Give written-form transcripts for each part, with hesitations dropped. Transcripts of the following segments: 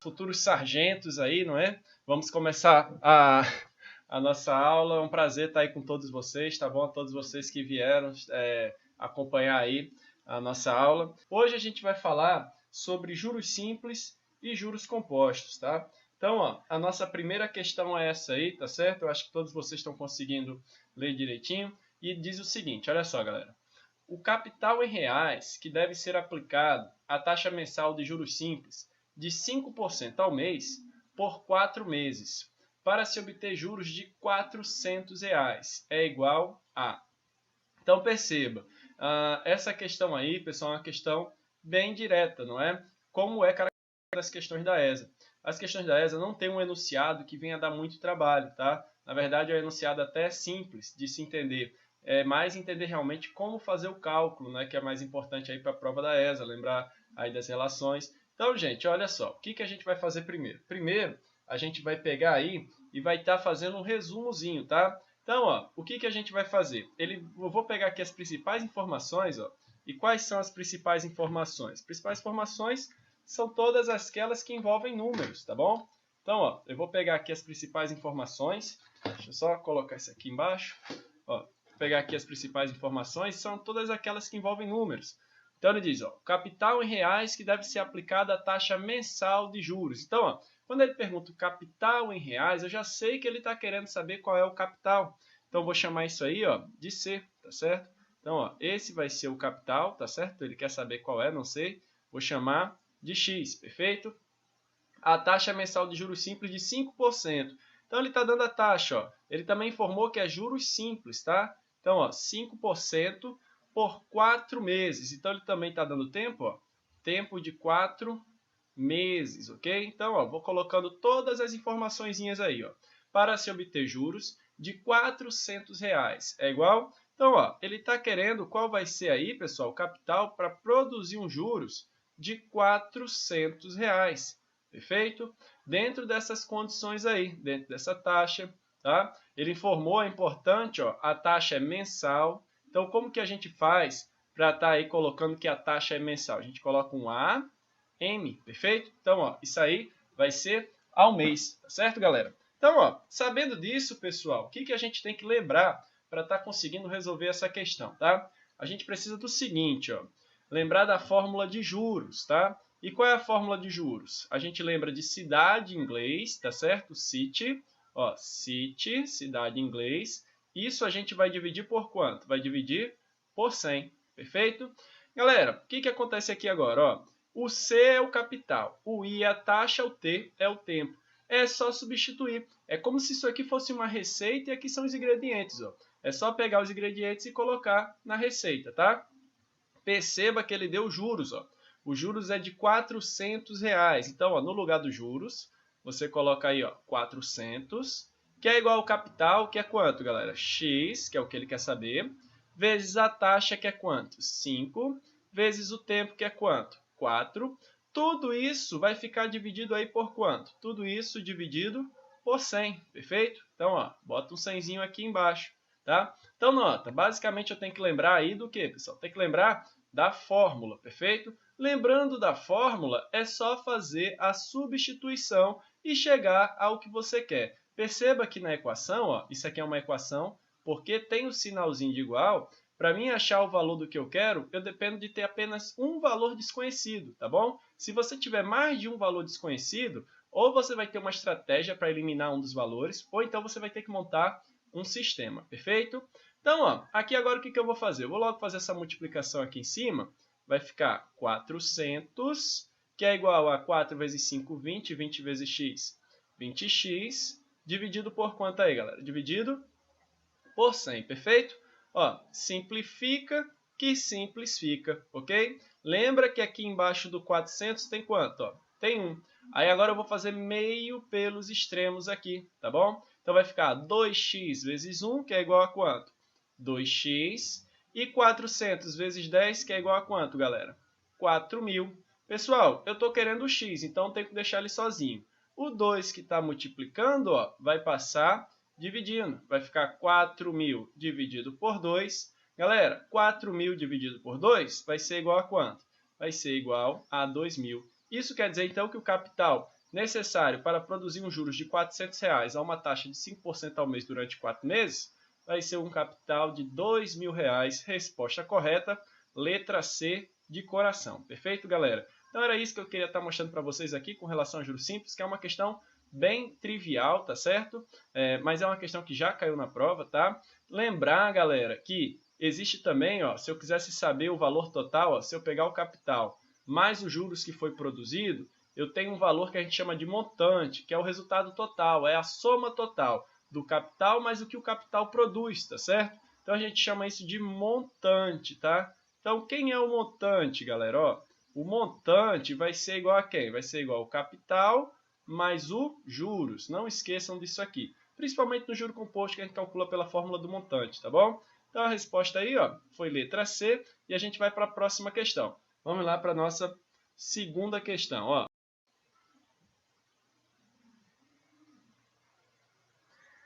futuros sargentos aí, não é? Vamos começar a nossa aula. É um prazer estar aí com todos vocês, tá bom? Todos vocês que vieram acompanhar aí a nossa aula. Hoje a gente vai falar sobre juros simples e juros compostos, tá? Então, ó, a nossa primeira questão é essa aí, tá certo? Eu acho que todos vocês estão conseguindo ler direitinho. E diz o seguinte, olha só, galera. O capital em reais que deve ser aplicado à taxa mensal de juros simples de 5% ao mês por 4 meses, para se obter juros de R$ 400 é igual a... Então perceba, essa questão aí, pessoal, é uma questão bem direta, não é? Como é característica das questões da ESA. As questões da ESA não tem um enunciado que venha dar muito trabalho, tá? Na verdade, é um enunciado até simples de se entender. É mais entender realmente como fazer o cálculo, né? Que é mais importante aí para a prova da ESA, lembrar aí das relações. Então, gente, olha só, o que a gente vai fazer primeiro? Primeiro, a gente vai pegar aí e vai estar fazendo um resumozinho, tá? Então, ó, o que a gente vai fazer? Eu vou pegar aqui as principais informações, ó, e quais são as principais informações? As principais informações são todas aquelas que envolvem números, tá bom? Então, ó, eu vou pegar aqui as principais informações, deixa eu só colocar isso aqui embaixo, ó, vou pegar aqui as principais informações, são todas aquelas que envolvem números. Então, ele diz, ó, capital em reais que deve ser aplicado à taxa mensal de juros. Então, ó, quando ele pergunta o capital em reais, eu já sei que ele está querendo saber qual é o capital. Então, eu vou chamar isso aí, ó, de C, tá certo? Então, ó, esse vai ser o capital, tá certo? Ele quer saber qual é, não sei. Vou chamar de X, perfeito? A taxa mensal de juros simples de 5%. Então, ele está dando a taxa, ó. Ele também informou que é juros simples, tá? Então, ó, 5% por 4 meses. Então, ele também está dando tempo, ó. Tempo de 4 meses, ok? Então, ó, vou colocando todas as informaçõezinhas aí, ó. Para se obter juros de R$ 400 é igual? Então, ó, ele está querendo qual vai ser aí, pessoal, o capital para produzir um juros de R$ 400. Perfeito? Dentro dessas condições aí, dentro dessa taxa, tá? Ele informou, é importante, ó, a taxa é mensal. Então, como que a gente faz para estar aí colocando que a taxa é mensal? A gente coloca um A, M, perfeito? Então, ó, isso aí vai ser ao mês, tá certo, galera? Então, ó, sabendo disso, pessoal, o que a gente tem que lembrar para estar conseguindo resolver essa questão, tá? A gente precisa do seguinte, ó, lembrar da fórmula de juros, tá? E qual é a fórmula de juros? A gente lembra de cidade em inglês, tá certo? City, ó, city, cidade em inglês. Isso a gente vai dividir por quanto? Vai dividir por 100, perfeito? Galera, o que acontece aqui agora, ó? O C é o capital, o I é a taxa, o T é o tempo. É só substituir. É como se isso aqui fosse uma receita e aqui são os ingredientes, ó. É só pegar os ingredientes e colocar na receita, tá? Perceba que ele deu juros, ó. Os juros é de R$ 400. Então, ó, no lugar dos juros, você coloca aí, ó, 400, que é igual ao capital, que é quanto, galera? X, que é o que ele quer saber, vezes a taxa, que é quanto? 5, vezes o tempo, que é quanto? 4. Tudo isso vai ficar dividido aí por quanto? Tudo isso dividido por 100, perfeito? Então, ó, bota um 100zinho aqui embaixo, tá? Então, nota, basicamente eu tenho que lembrar aí do que, pessoal? Tem que lembrar da fórmula, perfeito? Lembrando da fórmula, é só fazer a substituição e chegar ao que você quer. Perceba que na equação, ó, isso aqui é uma equação, porque tem o sinalzinho de igual. Para mim achar o valor do que eu quero, eu dependo de ter apenas um valor desconhecido, tá bom? Se você tiver mais de um valor desconhecido, ou você vai ter uma estratégia para eliminar um dos valores, ou então você vai ter que montar um sistema, perfeito? Então, ó, aqui agora o que eu vou fazer? Eu vou logo fazer essa multiplicação aqui em cima, vai ficar 400, que é igual a 4 vezes 5, 20, 20 vezes x, 20x, dividido por quanto aí, galera? Dividido por 100, perfeito? Ó, simplifica que simples fica, ok? Lembra que aqui embaixo do 400 tem quanto? Ó? Tem 1. Aí agora eu vou fazer meio pelos extremos aqui, tá bom? Então vai ficar 2x vezes 1, que é igual a quanto? 2x. E 400 vezes 10, que é igual a quanto, galera? 4.000. Pessoal, eu estou querendo o x, então tenho que deixar ele sozinho. O 2 que está multiplicando, ó, vai passar dividindo. Vai ficar 4.000 dividido por 2. Galera, 4.000 dividido por 2 vai ser igual a quanto? Vai ser igual a 2.000. Isso quer dizer, então, que o capital necessário para produzir um juros de R$ 400 a uma taxa de 5% ao mês durante 4 meses, vai ser um capital de R$ 2.000. Resposta correta, letra C de coração. Perfeito, galera? Então era isso que eu queria estar mostrando para vocês aqui com relação a juros simples, que é uma questão bem trivial, tá certo? Mas é uma questão que já caiu na prova, tá? Lembrar, galera, que existe também, ó, se eu quisesse saber o valor total, ó, se eu pegar o capital mais os juros que foi produzido, eu tenho um valor que a gente chama de montante, que é o resultado total, é a soma total do capital mais o que o capital produz, tá certo? Então a gente chama isso de montante, tá? Então quem é o montante, galera? Ó, o montante vai ser igual a quem? Vai ser igual ao capital mais o juros. Não esqueçam disso aqui. Principalmente no juro composto que a gente calcula pela fórmula do montante, tá bom? Então a resposta aí, ó, foi letra C e a gente vai para a próxima questão. Vamos lá para a nossa segunda questão, ó.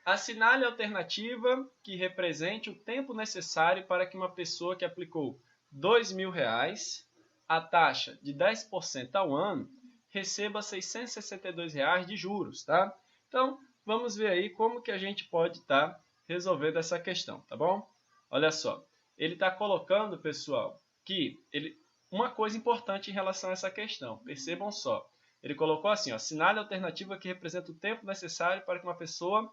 Assinale a alternativa que represente o tempo necessário para que uma pessoa que aplicou R$ 2.000, a taxa de 10% ao ano, receba R$ 662 de juros, tá? Então, vamos ver aí como que a gente pode estar resolvendo essa questão, tá bom? Olha só, ele está colocando, pessoal, que uma coisa importante em relação a essa questão, percebam só. Ele colocou assim, ó, assinale a alternativa que representa o tempo necessário para que uma pessoa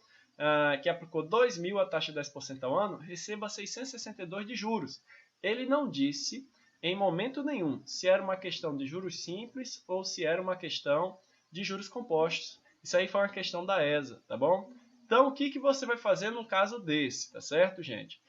que aplicou 2.000 a taxa de 10% ao ano, receba 662 de juros. Ele não disse, em momento nenhum, se era uma questão de juros simples ou se era uma questão de juros compostos. Isso aí foi uma questão da ESA, tá bom? Então, o que você vai fazer no caso desse, tá certo, gente?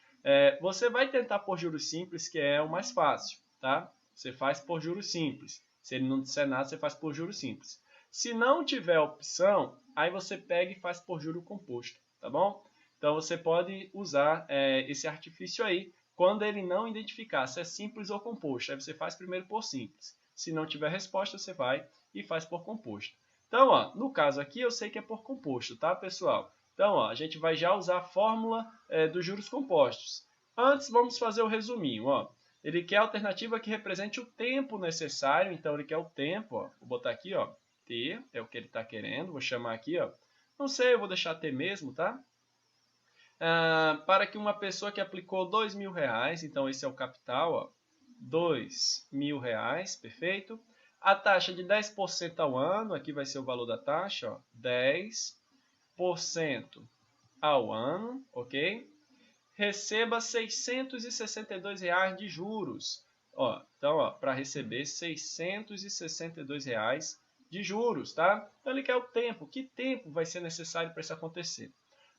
Você vai tentar por juros simples, que é o mais fácil, tá? Você faz por juros simples. Se ele não disser nada, você faz por juros simples. Se não tiver opção, aí você pega e faz por juro composto, tá bom? Então você pode usar esse artifício aí quando ele não identificar se é simples ou composto. Aí você faz primeiro por simples. Se não tiver resposta, você vai e faz por composto. Então, ó, no caso aqui eu sei que é por composto, tá, pessoal? Então, ó, a gente vai já usar a fórmula dos juros compostos. Antes, vamos fazer o resuminho, ó. Ele quer a alternativa que represente o tempo necessário, então ele quer o tempo, ó. Vou botar aqui, ó. T é o que ele está querendo, vou chamar aqui, ó. Não sei, eu vou deixar T mesmo, tá? Para que uma pessoa que aplicou R$ 2.000, então esse é o capital, ó, R$ 2.000, perfeito? A taxa de 10% ao ano, aqui vai ser o valor da taxa, ó, 10% ao ano, ok? Receba R$ 662 de juros. Ó, então, ó, para receber R$ 662 de juros, tá? Então ele quer o tempo. Que tempo vai ser necessário para isso acontecer?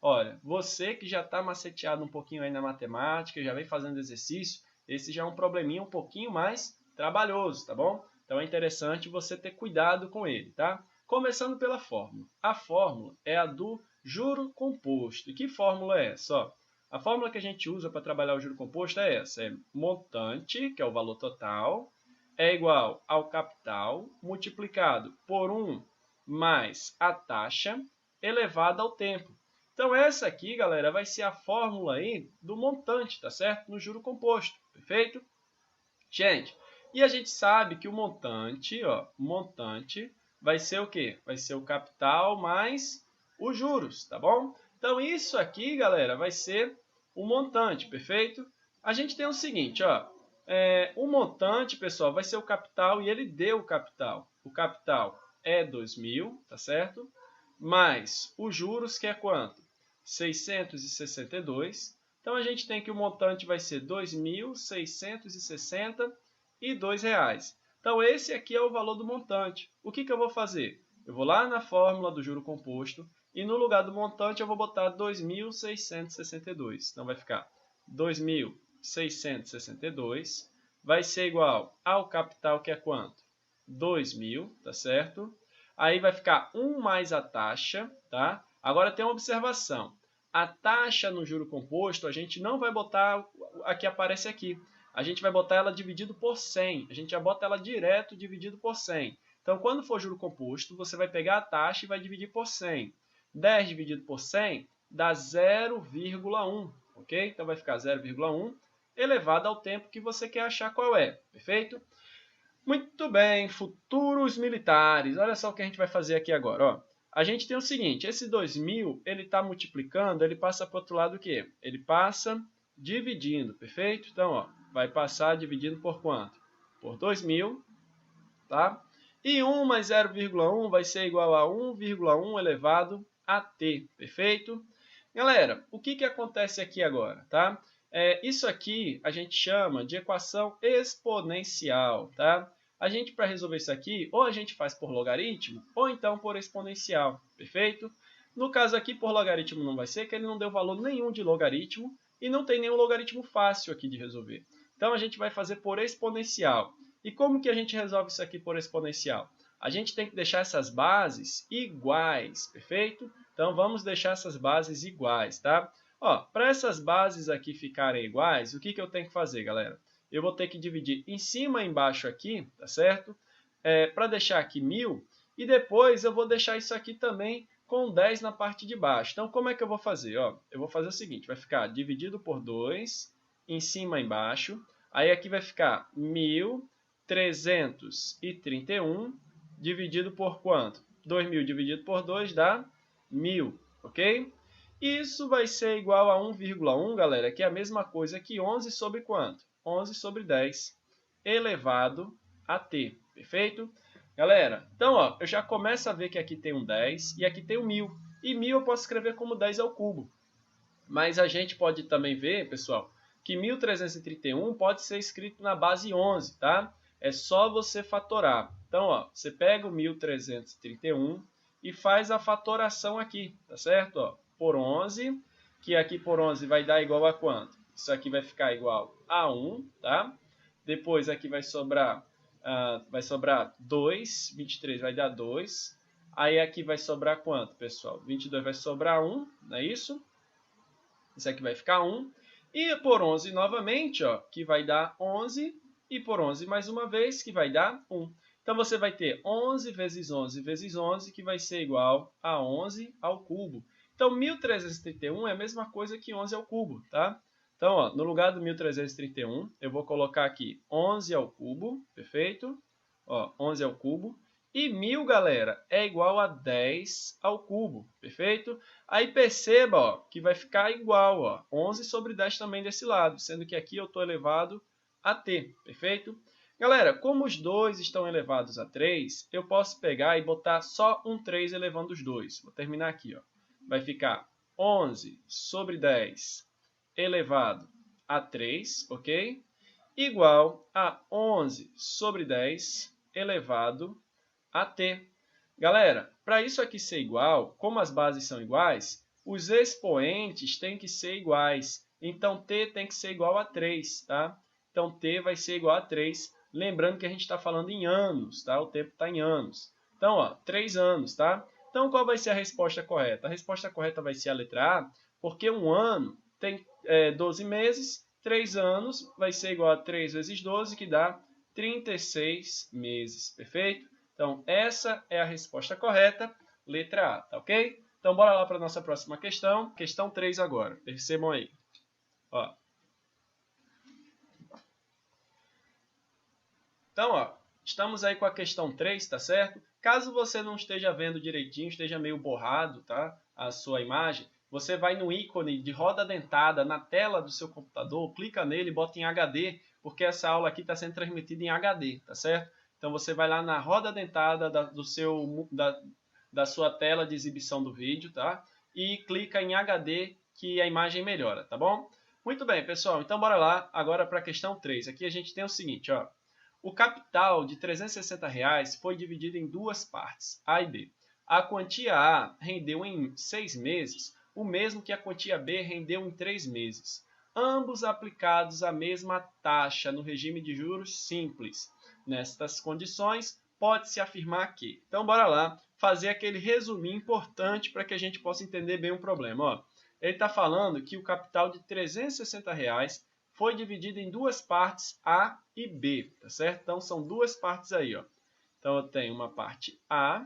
Olha, você que já está maceteado um pouquinho aí na matemática, já vem fazendo exercício, esse já é um probleminha um pouquinho mais trabalhoso, tá bom? Então é interessante você ter cuidado com ele, tá? Começando pela fórmula. A fórmula é a do juro composto. E que fórmula é essa? Ó, a fórmula que a gente usa para trabalhar o juro composto é essa. É montante, que é o valor total, é igual ao capital multiplicado por 1 mais a taxa elevada ao tempo. Então essa aqui, galera, vai ser a fórmula aí do montante, tá certo? No juro composto, perfeito? Gente, e a gente sabe que o montante, ó, montante vai ser o quê? Vai ser o capital mais os juros, tá bom? Então isso aqui, galera, vai ser o montante, perfeito? A gente tem o seguinte, ó, o montante, pessoal, vai ser o capital e ele deu o capital. O capital é 2.000, tá certo? Mais os juros, que é quanto? 662. Então a gente tem que o montante vai ser R$ 2.662. Então esse aqui é o valor do montante. O que eu vou fazer? Eu vou lá na fórmula do juro composto e no lugar do montante eu vou botar 2.662. Então vai ficar 2.662 vai ser igual ao capital, que é quanto? 2.000, tá certo? Aí vai ficar 1 mais a taxa, tá? Agora tem uma observação. A taxa no juro composto, a gente não vai botar a que aparece aqui. A gente vai botar ela dividido por 100. A gente já bota ela direto dividido por 100. Então, quando for juro composto, você vai pegar a taxa e vai dividir por 100. 10 dividido por 100 dá 0,1, ok? Então, vai ficar 0,1 elevado ao tempo que você quer achar qual é, perfeito? Muito bem, futuros militares. Olha só o que a gente vai fazer aqui agora. Ó. A gente tem o seguinte, esse 2.000, ele está multiplicando, ele passa para o outro lado o quê? Ele passa dividindo, perfeito? Então, ó, vai passar dividindo por quanto? Por 2.000, tá? E 1 mais 0,1 vai ser igual a 1,1 elevado a t, perfeito? Galera, o que acontece aqui agora, tá? Isso aqui a gente chama de equação exponencial, tá? A gente, para resolver isso aqui, ou a gente faz por logaritmo, ou então por exponencial, perfeito? No caso aqui, por logaritmo não vai ser, que ele não deu valor nenhum de logaritmo, e não tem nenhum logaritmo fácil aqui de resolver. Então, a gente vai fazer por exponencial. E como que a gente resolve isso aqui por exponencial? A gente tem que deixar essas bases iguais, perfeito? Então, vamos deixar essas bases iguais, tá? Ó, para essas bases aqui ficarem iguais, o que eu tenho que fazer, galera? Eu vou ter que dividir em cima e embaixo aqui, tá certo? Para deixar aqui 1.000, e depois eu vou deixar isso aqui também com 10 na parte de baixo. Então, como é que eu vou fazer? Ó, eu vou fazer o seguinte, vai ficar dividido por 2, em cima e embaixo, aí aqui vai ficar 1.331 dividido por quanto? 2.000 dividido por 2 dá 1.000, ok? Isso vai ser igual a 1,1, galera, que é a mesma coisa que 11 sobre quanto? 11 sobre 10 elevado a t, perfeito? Galera, então ó, eu já começo a ver que aqui tem um 10 e aqui tem um 1.000. E 1.000 eu posso escrever como 10 ao cubo. Mas a gente pode também ver, pessoal, que 1.331 pode ser escrito na base 11, tá? É só você fatorar. Então, ó, você pega o 1.331 e faz a fatoração aqui, tá certo? Ó, por 11, que aqui por 11 vai dar igual a quanto? Isso aqui vai ficar igual a 1, tá? Depois aqui vai sobrar 2, 23 vai dar 2. Aí aqui vai sobrar quanto, pessoal? 22 vai sobrar 1, não é isso? Isso aqui vai ficar 1. E por 11 novamente, ó, que vai dar 11. E por 11 mais uma vez, que vai dar 1. Então, você vai ter 11 vezes 11 vezes 11, que vai ser igual a 11 ao cubo. Então, 1.331 é a mesma coisa que 11 ao cubo, tá? Então, ó, no lugar do 1.331, eu vou colocar aqui 11 ao cubo, perfeito? Ó, 11 ao cubo. E 1.000, galera, é igual a 10 ao cubo, perfeito? Aí perceba, ó, que vai ficar igual, ó, 11 sobre 10 também desse lado, sendo que aqui eu estou elevado a t, perfeito? Galera, como os dois estão elevados a 3, eu posso pegar e botar só um 3 elevando os dois. Vou terminar aqui, ó. Vai ficar 11 sobre 10 elevado a 3, ok? Igual a 11 sobre 10 elevado a t. Galera, para isso aqui ser igual, como as bases são iguais, os expoentes têm que ser iguais. Então, t tem que ser igual a 3, tá? Então, t vai ser igual a 3. Lembrando que a gente está falando em anos, tá? O tempo está em anos. Então, ó, 3 anos, tá? Então, qual vai ser a resposta correta? A resposta correta vai ser a letra A, porque um ano tem 12 meses, 3 anos vai ser igual a 3 vezes 12, que dá 36 meses, perfeito? Então, essa é a resposta correta, letra A, tá ok? Então, bora lá para a nossa próxima questão. Questão 3 agora. Percebam aí. Ó. Então, ó, estamos aí com a questão 3, tá certo? Caso você não esteja vendo direitinho, esteja meio borrado, tá? A sua imagem, você vai no ícone de roda dentada na tela do seu computador, clica nele e bota em HD, porque essa aula aqui está sendo transmitida em HD, tá certo? Então você vai lá na roda dentada da sua tela de exibição do vídeo, tá? E clica em HD que a imagem melhora, tá bom? Muito bem, pessoal. Então bora lá agora para a questão 3. Aqui a gente tem o seguinte, ó. O capital de R$ 360 foi dividido em duas partes, A e B. A quantia A rendeu em 6 meses o mesmo que a quantia B rendeu em 3 meses, ambos aplicados à mesma taxa no regime de juros simples. Nestas condições, pode-se afirmar que... Então, bora lá fazer aquele resuminho importante para que a gente possa entender bem o problema. Ó, ele está falando que o capital de R$ 360 foi dividido em duas partes, A e B, tá certo? Então, são duas partes aí, ó. Então, eu tenho uma parte A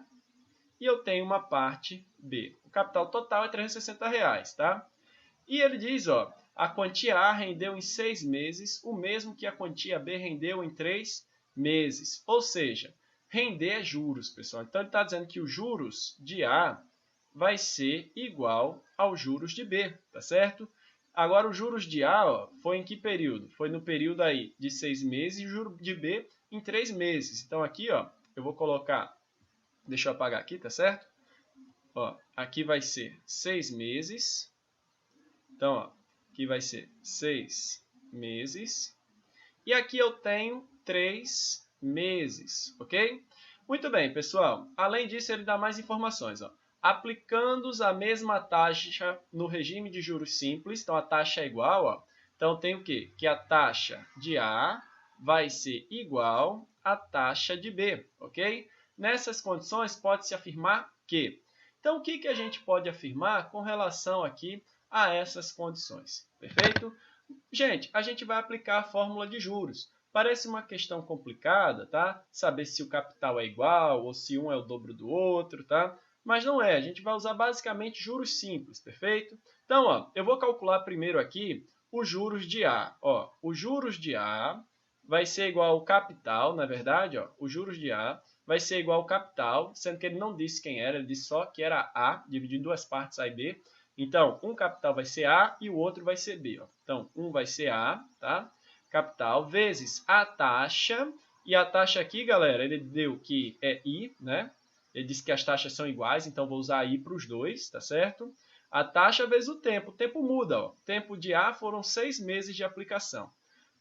e eu tenho uma parte B. O capital total é R$ 360, tá? E ele diz, ó, a quantia A rendeu em 6 meses o mesmo que a quantia B rendeu em 3 meses. Ou seja, render é juros, pessoal. Então, ele está dizendo que os juros de A vai ser igual aos juros de B, tá certo? Agora, os juros de A, ó, foi em que período? Foi no período aí de 6 meses e o juro de B em 3 meses. Então, aqui, ó, eu vou colocar, deixa eu apagar aqui, tá certo? Ó, aqui vai ser 6 meses. Então, ó, aqui vai ser 6 meses. E aqui eu tenho 3 meses, ok? Muito bem, pessoal. Além disso, ele dá mais informações. Ó. Aplicando a mesma taxa no regime de juros simples, então a taxa é igual. Ó. Então, tem o quê? Que a taxa de A vai ser igual à taxa de B, ok? Nessas condições, pode-se afirmar que... Então, o que a gente pode afirmar com relação aqui a essas condições? Perfeito? Gente, a gente vai aplicar a fórmula de juros. Parece uma questão complicada, tá? Saber se o capital é igual ou se um é o dobro do outro, tá? Mas não é, a gente vai usar basicamente juros simples, perfeito? Então, ó, eu vou calcular primeiro aqui os juros de A. Ó, os juros de A vai ser igual ao capital, na verdade, ó, os juros de A vai ser igual ao capital, sendo que ele não disse quem era, ele disse só que era A, dividido em duas partes, A e B. Então, um capital vai ser A e o outro vai ser B. Ó. Então, um vai ser A, tá? Capital, vezes a taxa. E a taxa aqui, galera, ele deu que é I, né? Ele disse que as taxas são iguais, então vou usar I para os dois, tá certo? A taxa vezes o tempo. O tempo muda, ó. O tempo de A foram 6 meses de aplicação.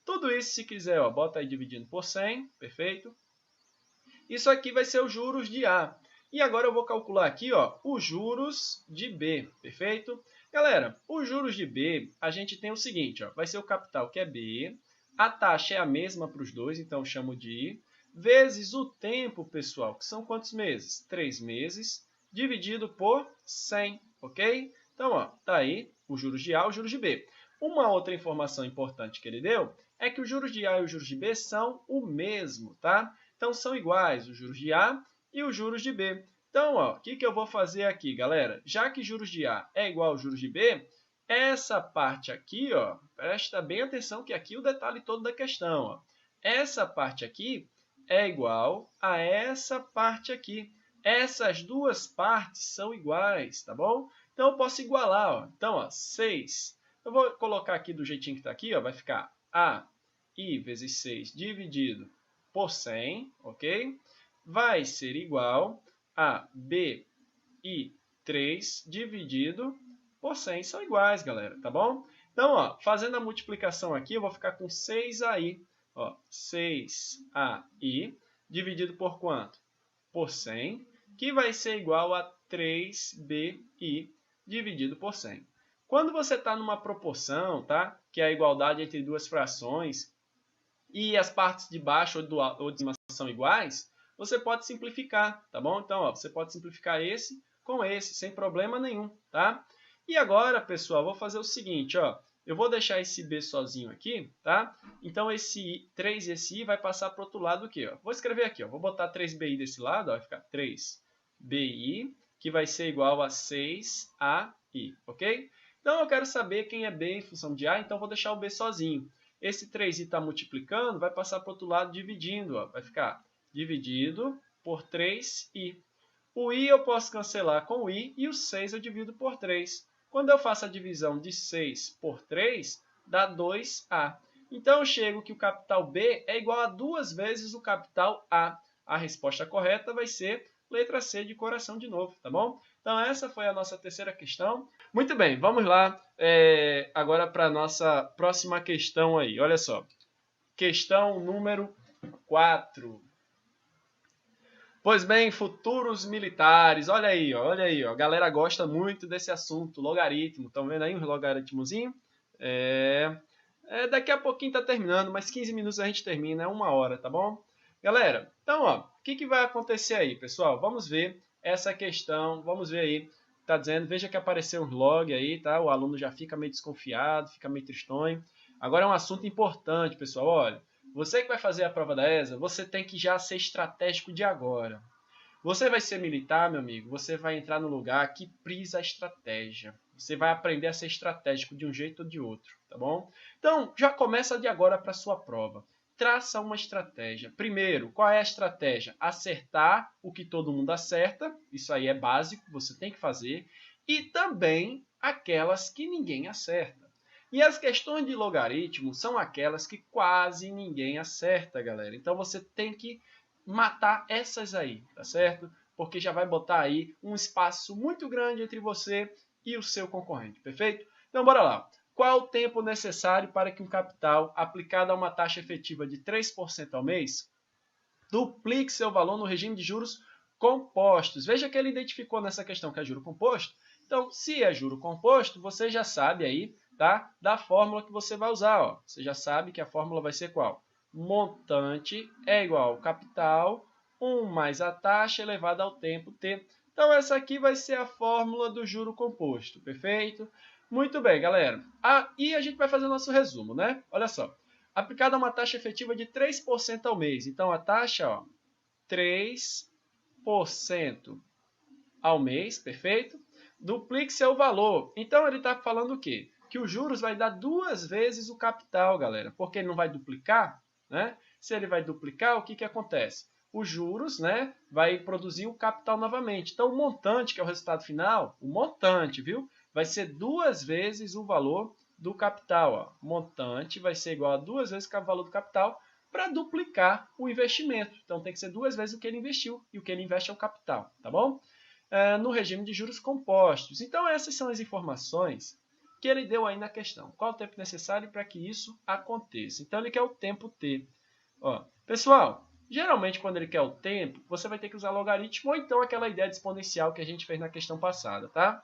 Tudo isso, se quiser, ó, bota aí dividindo por 100, perfeito? Isso aqui vai ser os juros de A. E agora eu vou calcular aqui, ó, os juros de B, perfeito? Galera, os juros de B, a gente tem o seguinte, ó, vai ser o capital que é B, a taxa é a mesma para os dois, então eu chamo de I, vezes o tempo, pessoal, que são quantos meses? 3 meses, dividido por 100, ok? Então, ó, tá aí os juros de A e os juros de B. Uma outra informação importante que ele deu é que os juros de A e os juros de B são o mesmo, tá? Então, são iguais os juros de A e os juros de B. Então, ó, o que eu vou fazer aqui, galera? Já que juros de A é igual aos juros de B, essa parte aqui, ó, presta bem atenção que aqui é o detalhe todo da questão. Ó. Essa parte aqui é igual a essa parte aqui. Essas duas partes são iguais, tá bom? Então, eu posso igualar. Ó. Então, ó, 6. Eu vou colocar aqui do jeitinho que está aqui, ó, vai ficar AI vezes 6 dividido por 100, ok? Vai ser igual a BI3 dividido por 100. São iguais, galera, tá bom? Então, ó, fazendo a multiplicação aqui, eu vou ficar com 6AI. Ó, 6AI dividido por quanto? Por 100, que vai ser igual a 3BI dividido por 100. Quando você está numa proporção, tá? Que é a igualdade entre duas frações, e as partes de baixo ou de cima são iguais, você pode simplificar, tá bom? Então, ó, você pode simplificar esse com esse, sem problema nenhum, tá? E agora, pessoal, vou fazer o seguinte, ó. Eu vou deixar esse B sozinho aqui, tá? Então, esse 3 e esse I vai passar para o outro lado aqui, ó. Vou escrever aqui, ó. Vou botar 3BI desse lado, ó, vai ficar 3BI, que vai ser igual a 6AI, ok? Então, eu quero saber quem é B em função de A, então vou deixar o B sozinho. Esse 3i está multiplicando, vai passar para o outro lado dividindo. Ó. Vai ficar dividido por 3i. O i eu posso cancelar com o i e o 6 eu divido por 3. Quando eu faço a divisão de 6 por 3, dá 2a. Então, eu chego que o capital B é igual a 2 vezes o capital A. A resposta correta vai ser letra C de coração de novo, tá bom? Então, essa foi a nossa terceira questão. Muito bem, vamos lá agora para a nossa próxima questão aí. Olha só, questão número 4. Pois bem, futuros militares, olha aí, ó. A galera gosta muito desse assunto, logaritmo. Estão vendo aí um logaritmozinho? Daqui a pouquinho tá terminando, mais 15 minutos a gente termina, é 1 hora, tá bom? Galera, então, ó, o que vai acontecer aí, pessoal? Vamos ver essa questão, vamos ver aí. Tá dizendo, veja que apareceu um log aí, tá? O aluno já fica meio desconfiado, fica meio tristonho. Agora é um assunto importante, pessoal. Olha, você que vai fazer a prova da ESA, você tem que já ser estratégico de agora. Você vai ser militar, meu amigo, você vai entrar no lugar que prisa a estratégia. Você vai aprender a ser estratégico de um jeito ou de outro, tá bom? Então, já começa de agora para a sua prova. traça uma estratégia. Primeiro, qual é a estratégia? Acertar o que todo mundo acerta, isso aí é básico, você tem que fazer, e também aquelas que ninguém acerta. E as questões de logaritmo são aquelas que quase ninguém acerta, galera. Então você tem que matar essas aí, tá certo? Porque já vai botar aí um espaço muito grande entre você e o seu concorrente, perfeito? Então bora lá. Qual o tempo necessário para que um capital aplicado a uma taxa efetiva de 3% ao mês duplique seu valor no regime de juros compostos? Veja que ele identificou nessa questão que é juro composto. Então, se é juro composto, você já sabe aí, tá, da fórmula que você vai usar. Ó. Você já sabe que a fórmula vai ser qual? Montante é igual ao capital 1 mais a taxa elevada ao tempo t. Então, essa aqui vai ser a fórmula do juro composto, perfeito? Muito bem, galera. E a gente vai fazer o nosso resumo, né? Olha só. Aplicada a uma taxa efetiva de 3% ao mês. Então, a taxa, ó, 3% ao mês, perfeito? Duplique seu valor. Então, ele está falando o quê? Que os juros vai dar 2 vezes o capital, galera. Porque ele não vai duplicar, né? Se ele vai duplicar, o que, que acontece? Os juros, né, vai produzir o capital novamente. Então, o montante, que é o resultado final, o montante, viu? Vai ser 2 vezes o valor do capital. Ó. Montante vai ser igual a 2 vezes o valor do capital para duplicar o investimento. Então, tem que ser 2 vezes o que ele investiu, e o que ele investe é o capital, tá bom? No regime de juros compostos. Então, essas são as informações que ele deu aí na questão. Qual o tempo necessário para que isso aconteça? Então, ele quer o tempo t. Ó, pessoal, geralmente, quando ele quer o tempo, você vai ter que usar logaritmo ou então aquela ideia de exponencial que a gente fez na questão passada, tá?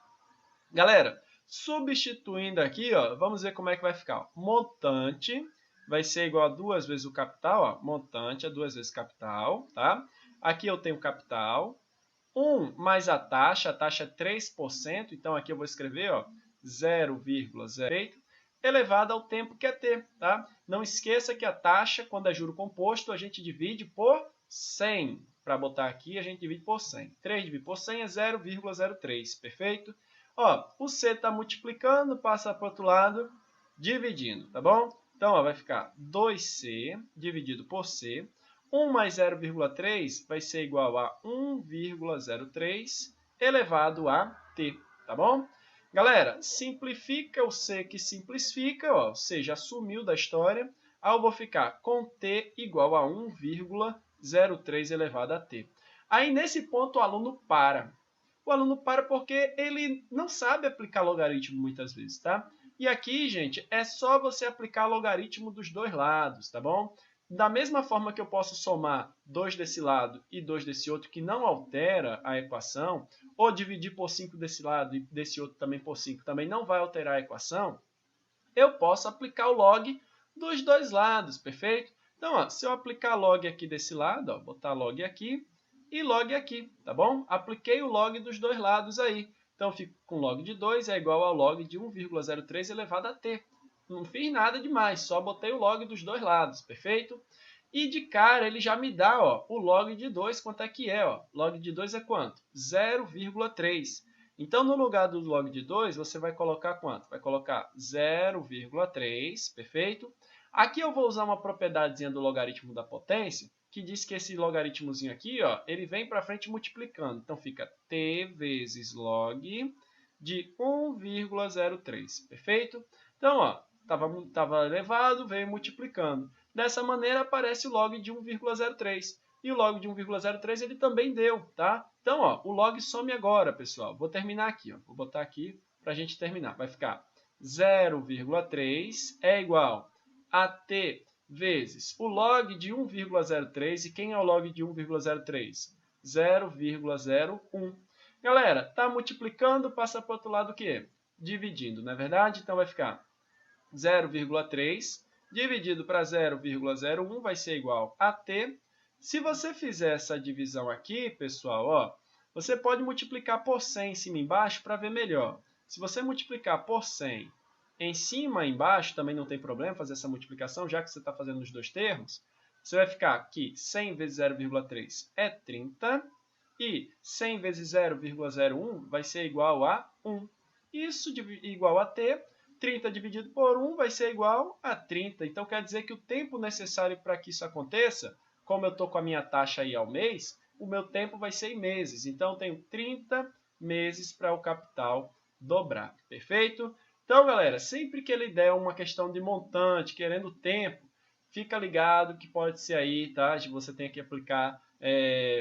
Galera, substituindo aqui, ó, vamos ver como é que vai ficar. Montante vai ser igual a 2 vezes o capital. Ó, montante é 2 vezes capital, tá? Aqui eu tenho capital. 1 mais a taxa é 3%, então aqui eu vou escrever 0,08 elevado ao tempo que é t, tá? Não esqueça que a taxa, quando é juro composto, a gente divide por 100. Para botar aqui, a gente divide por 100. 3 dividido por 100 é 0,03, perfeito? Ó, o c está multiplicando, passa para o outro lado, dividindo, tá bom? Então, ó, vai ficar 2c dividido por c. 1 mais 0,3 vai ser igual a 1,03 elevado a t, tá bom? Galera, simplifica o c que simplifica, ó, ou seja, sumiu da história. Aí eu vou ficar com t igual a 1,03 elevado a t. Aí, nesse ponto, o aluno para. O aluno para porque ele não sabe aplicar logaritmo muitas vezes, tá? E aqui, gente, é só você aplicar logaritmo dos dois lados, tá bom? Da mesma forma que eu posso somar 2 desse lado e 2 desse outro, que não altera a equação, ou dividir por 5 desse lado e desse outro também por 5, também não vai alterar a equação, eu posso aplicar o log dos dois lados, perfeito? Então, ó, se eu aplicar log aqui desse lado, ó, botar log aqui e log aqui, tá bom? Apliquei o log dos dois lados aí. Então, eu fico com log de 2 é igual ao log de 1,03 elevado a t. Não fiz nada demais, só botei o log dos dois lados, perfeito? E de cara ele já me dá ó, o log de 2, quanto é que é? Ó? Log de 2 é quanto? 0,3. Então, no lugar do log de 2, você vai colocar quanto? Vai colocar 0,3, perfeito? Aqui eu vou usar uma propriedadezinha do logaritmo da potência, que diz que esse logaritmozinho aqui, ó, ele vem para frente multiplicando. Então, fica t vezes log de 1,03, perfeito? Então, ó, estava elevado, veio multiplicando. Dessa maneira, aparece o log de 1,03. E o log de 1,03 ele também deu, tá? Então, ó, o log some agora, pessoal. Vou terminar aqui, ó. Vou botar aqui para a gente terminar. Vai ficar 0,3 é igual a t vezes o log de 1,03. E quem é o log de 1,03? 0,01. Galera, tá multiplicando, passa para o outro lado o quê? Dividindo, não é verdade? Então, vai ficar 0,3 dividido para 0,01 vai ser igual a t. Se você fizer essa divisão aqui, pessoal, ó, você pode multiplicar por 100 em cima e embaixo para ver melhor. Se você multiplicar por 100 em cima e embaixo, também não tem problema fazer essa multiplicação, já que você está fazendo os dois termos. Você vai ficar aqui 100 vezes 0,3 é 30 e 100 vezes 0,01 vai ser igual a 1. Isso igual a t. 30 dividido por 1 vai ser igual a 30. Então, quer dizer que o tempo necessário para que isso aconteça, como eu estou com a minha taxa aí ao mês, o meu tempo vai ser em meses. Então, eu tenho 30 meses para o capital dobrar. Perfeito? Então, galera, sempre que ele der uma questão de montante, querendo tempo, fica ligado que pode ser aí, tá? Você tem que aplicar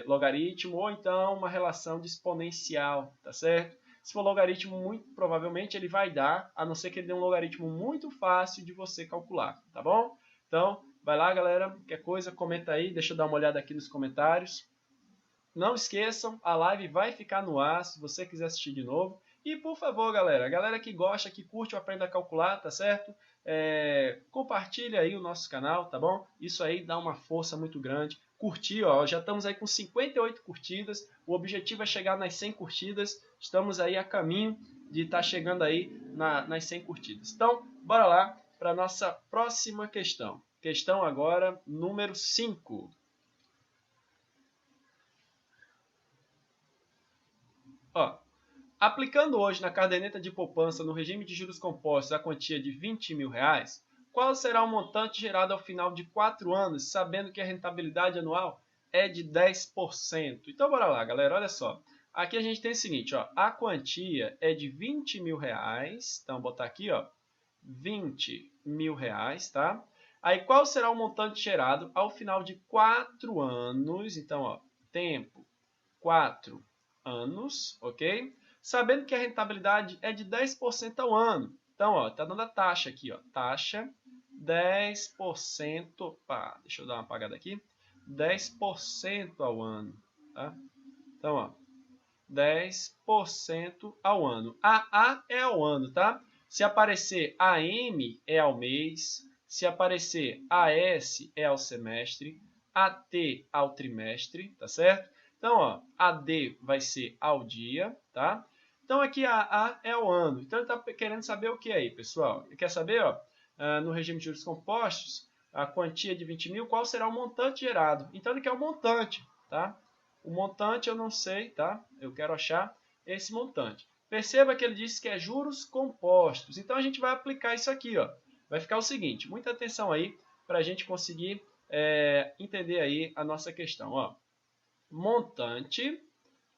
logaritmo ou então uma relação de exponencial, tá certo? Se for logaritmo, muito provavelmente ele vai dar, a não ser que ele dê um logaritmo muito fácil de você calcular, tá bom? Então, vai lá, galera. Qualquer coisa, comenta aí. Deixa eu dar uma olhada aqui nos comentários. Não esqueçam, a live vai ficar no ar se você quiser assistir de novo. E, por favor, galera, a galera que gosta, que curte o Aprenda a Calcular, tá certo? Compartilha aí o nosso canal, tá bom? Isso aí dá uma força muito grande. Curtir, ó, já estamos aí com 58 curtidas. O objetivo é chegar nas 100 curtidas. Estamos aí a caminho de estar chegando aí nas 100 curtidas. Então, bora lá para a nossa próxima questão. Questão agora número 5. Ó, aplicando hoje na caderneta de poupança no regime de juros compostos a quantia de R$20.000, qual será o montante gerado ao final de 4 anos, sabendo que a rentabilidade anual é de 10%? Então, bora lá, galera, olha só. Aqui a gente tem o seguinte, ó, a quantia é de R$20.000, então, vou botar aqui, ó, R$20.000, tá? Aí, qual será o montante gerado ao final de 4 anos? Então, ó, tempo, 4 anos, ok? Sabendo que a rentabilidade é de 10% ao ano. Então, ó, tá dando a taxa aqui, ó, taxa 10%, opa, deixa eu dar uma apagada aqui, 10% ao ano, tá? Então, ó, 10% ao ano. A é ao ano, tá? Se aparecer AM é ao mês, se aparecer AS é ao semestre, AT ao trimestre, tá certo? Então, ó, AD vai ser ao dia, tá? Então, aqui a é ao ano. Então, ele está querendo saber o que aí, pessoal? Ele quer saber, ó, no regime de juros compostos, a quantia de 20.000, qual será o montante gerado? Então, ele quer o montante, tá? O montante eu não sei, tá? Eu quero achar esse montante. Perceba que ele disse que é juros compostos. Então, a gente vai aplicar isso aqui, ó. Vai ficar o seguinte, muita atenção aí para a gente conseguir entender aí a nossa questão, ó. Montante,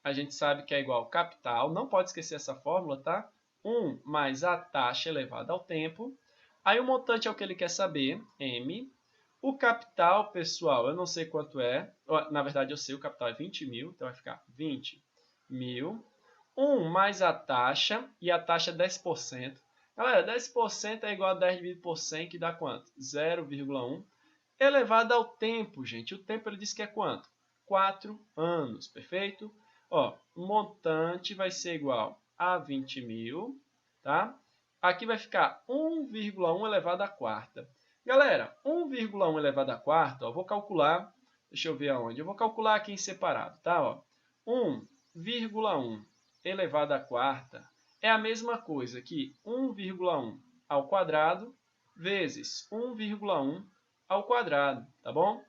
a gente sabe que é igual ao capital, não pode esquecer essa fórmula, tá? 1 mais a taxa elevada ao tempo. Aí o montante é o que ele quer saber, M. O capital, pessoal, eu não sei quanto é. Na verdade, eu sei, o capital é 20.000, então vai ficar 20.000. 1 mais a taxa, e a taxa é 10%. Galera, 10% é igual a 10 dividido por 100, que dá quanto? 0,1. Elevado ao tempo, gente. O tempo ele disse que é quanto? 4 anos, perfeito? Ó, montante vai ser igual a 20.000, tá? Aqui vai ficar 1,1 elevado à quarta. Galera, 1,1 elevado à quarta, ó, vou calcular, deixa eu ver aonde. Eu vou calcular aqui em separado, tá? Ó, 1,1 elevado à quarta é a mesma coisa que 1,1 ao quadrado vezes 1,1 ao quadrado, tá bom?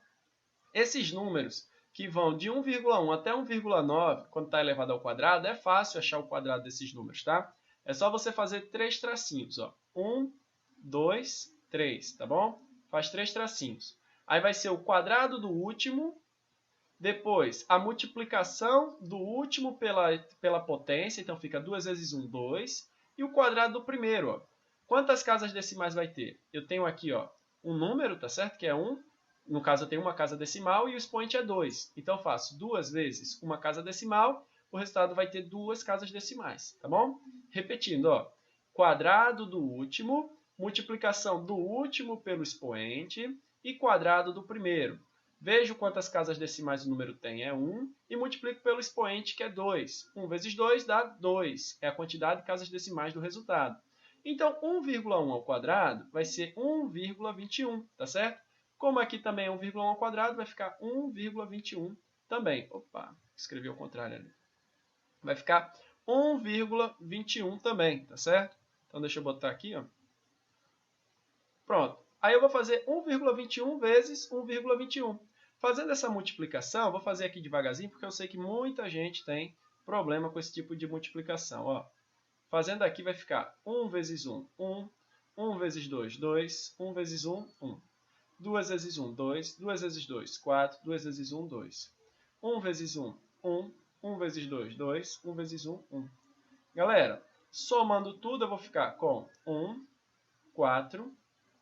Esses números que vão de 1,1 até 1,9, quando está elevado ao quadrado, é fácil achar o quadrado desses números, tá? É só você fazer 3 tracinhos, ó. 1, 2, 3, tá bom? Faz 3 tracinhos. Aí vai ser o quadrado do último, depois a multiplicação do último pela potência, então fica 2 vezes 1, 2, e o quadrado do primeiro, ó. Quantas casas decimais vai ter? Eu tenho aqui, ó, um número, tá certo? Que é 1. No caso, eu tenho uma casa decimal e o expoente é 2. Então, eu faço 2 vezes uma casa decimal, o resultado vai ter 2 casas decimais, tá bom? Repetindo, ó, quadrado do último, multiplicação do último pelo expoente e quadrado do primeiro. Vejo quantas casas decimais o número tem, é 1, e multiplico pelo expoente, que é 2. 1 vezes 2 dá 2, é a quantidade de casas decimais do resultado. Então, 1,1 ao quadrado vai ser 1,21, tá certo? Como aqui também é 1,1 ao quadrado, vai ficar 1,21 também. Opa, escrevi ao contrário ali. Vai ficar 1,21 também, tá certo? Então, deixa eu botar aqui, ó. Pronto. Aí eu vou fazer 1,21 vezes 1,21. Fazendo essa multiplicação, vou fazer aqui devagarzinho, porque eu sei que muita gente tem problema com esse tipo de multiplicação. Ó. Fazendo aqui vai ficar 1 vezes 1, 1. 1 vezes 2, 2. 1 vezes 1, 1. 2 vezes 1, 2. 2 vezes 2, 4. 2 vezes 1, 2. 1 vezes 1, 1. 1 vezes 2, 2. 1 vezes 1, 1. Galera, somando tudo, eu vou ficar com 1, 4,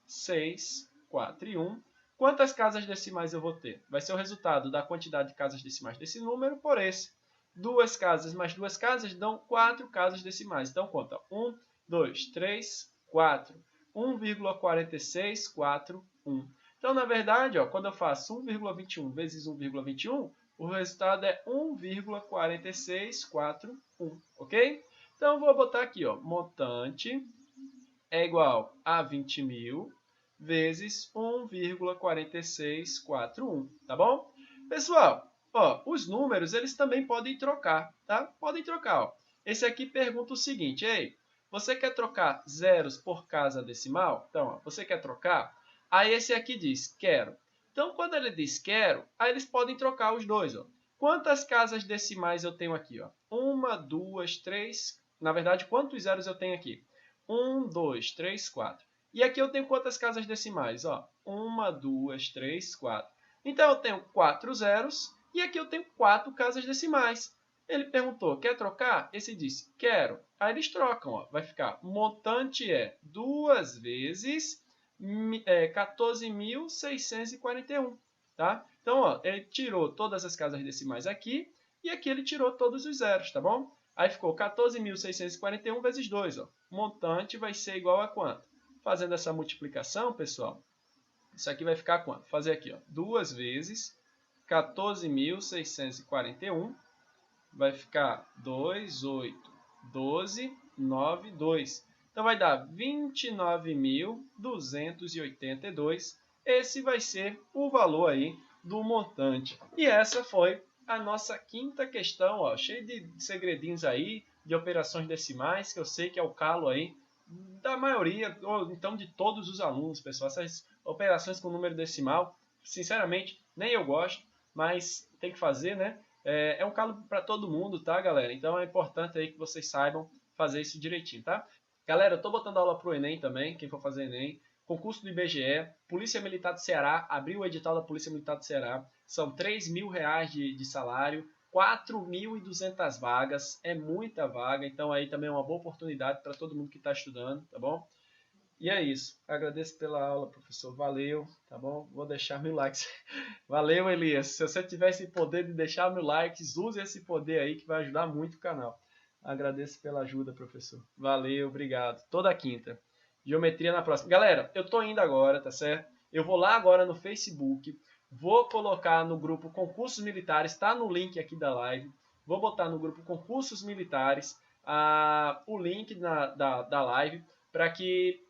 6, 4 e 1. Quantas casas decimais eu vou ter? Vai ser o resultado da quantidade de casas decimais desse número por esse. 2 casas mais 2 casas dão 4 casas decimais. Então, conta 1, 2, 3, 4. 1,46, 4, 1. Então, na verdade, ó, quando eu faço 1,21 vezes 1,21, o resultado é 1,4641, ok? Então, eu vou botar aqui, ó, montante é igual a 20.000 vezes 1,4641, tá bom? Pessoal, ó, os números, eles também podem trocar, tá? Podem trocar, ó. Esse aqui pergunta o seguinte, ei, você quer trocar zeros por casa decimal? Então, ó, você quer trocar? Aí esse aqui diz, quero. Então, quando ele diz quero, aí eles podem trocar os dois, ó. Quantas casas decimais eu tenho aqui, ó? 1, 2, 3... Na verdade, quantos zeros eu tenho aqui? 1, 2, 3, 4. E aqui eu tenho quantas casas decimais? Ó, 1, 2, 3, 4. Então, eu tenho 4 zeros e aqui eu tenho 4 casas decimais. Ele perguntou, quer trocar? Esse disse, quero. Aí eles trocam. Ó. Vai ficar, montante é 2 vezes 14.641. Tá? Então, ó, ele tirou todas as casas decimais aqui e aqui ele tirou todos os zeros, tá bom? Aí ficou 14.641 vezes 2. Ó. Montante vai ser igual a quanto? Fazendo essa multiplicação, pessoal, isso aqui vai ficar quanto? Fazer aqui, ó, 2 vezes 14.641 vai ficar 2, 8, 12, 9, 2. Então vai dar 29.282. Esse vai ser o valor aí do montante. E essa foi a nossa quinta questão, ó, cheio de segredinhos aí, de operações decimais, que eu sei que é o calo aí da maioria, ou então de todos os alunos, pessoal. Essas operações com número decimal, sinceramente, nem eu gosto, mas tem que fazer, né? É um calo para todo mundo, tá, galera? Então é importante aí que vocês saibam fazer isso direitinho, tá? Galera, eu tô botando aula pro Enem também, quem for fazer Enem. Concurso do IBGE, Polícia Militar do Ceará, abriu o edital da Polícia Militar do Ceará. São R$ 3.000 de salário, 4.200 vagas, é muita vaga, então aí também é uma boa oportunidade para todo mundo que está estudando, tá bom? E é isso. Agradeço pela aula, professor. Valeu, tá bom? Vou deixar mil likes. Valeu, Elias. Se você tiver esse poder de deixar mil likes, use esse poder aí que vai ajudar muito o canal. Agradeço pela ajuda, professor. Valeu, obrigado. Toda quinta. Geometria na próxima. Galera, eu tô indo agora, tá certo? Eu vou lá agora no Facebook, vou colocar no grupo Concursos Militares, tá no link aqui da live. Vou botar no grupo Concursos Militares o link da live para que...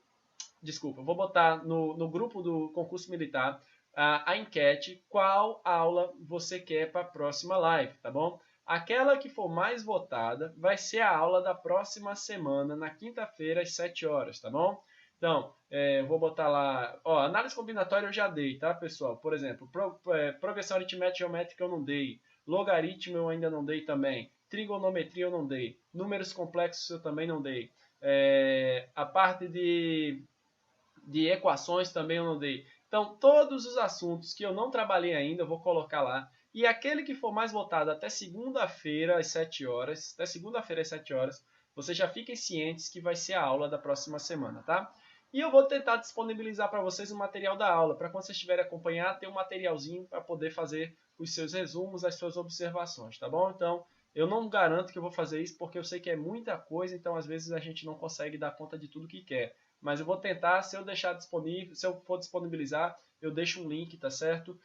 Desculpa, vou botar no grupo do concurso militar a enquete qual aula você quer para a próxima live, tá bom? Aquela que for mais votada vai ser a aula da próxima semana, na quinta-feira, às 7 horas, tá bom? Então, vou botar lá... Ó, análise combinatória eu já dei, tá, pessoal? Por exemplo, progressão aritmética geométrica eu não dei. Logaritmo eu ainda não dei também. Trigonometria eu não dei. Números complexos eu também não dei. A parte de equações também eu não dei. Então, todos os assuntos que eu não trabalhei ainda, eu vou colocar lá. E aquele que for mais votado até segunda-feira às 7 horas, vocês já fiquem cientes que vai ser a aula da próxima semana, tá? E eu vou tentar disponibilizar para vocês o material da aula, para quando vocês estiverem acompanhar, ter um materialzinho para poder fazer os seus resumos, as suas observações, tá bom? Então, eu não garanto que eu vou fazer isso, porque eu sei que é muita coisa, então às vezes a gente não consegue dar conta de tudo que quer. Mas eu vou tentar, se eu deixar disponível, se eu for disponibilizar, eu deixo um link, tá certo?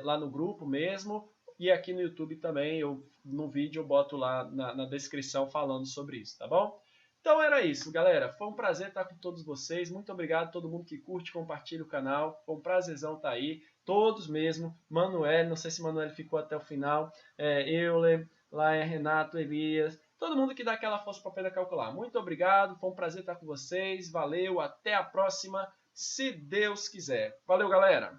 Lá no grupo mesmo, e aqui no YouTube também, no vídeo eu boto lá na descrição falando sobre isso, tá bom? Então era isso, galera. Foi um prazer estar com todos vocês. Muito obrigado a todo mundo que curte, compartilha o canal. Foi um prazerzão estar aí. Todos mesmo. Manuel, não sei se Manuel ficou até o final. Euler, lá é Renato, Elias. Todo mundo que dá aquela força para aprender a calcular. Muito obrigado. Foi um prazer estar com vocês. Valeu. Até a próxima, se Deus quiser. Valeu, galera.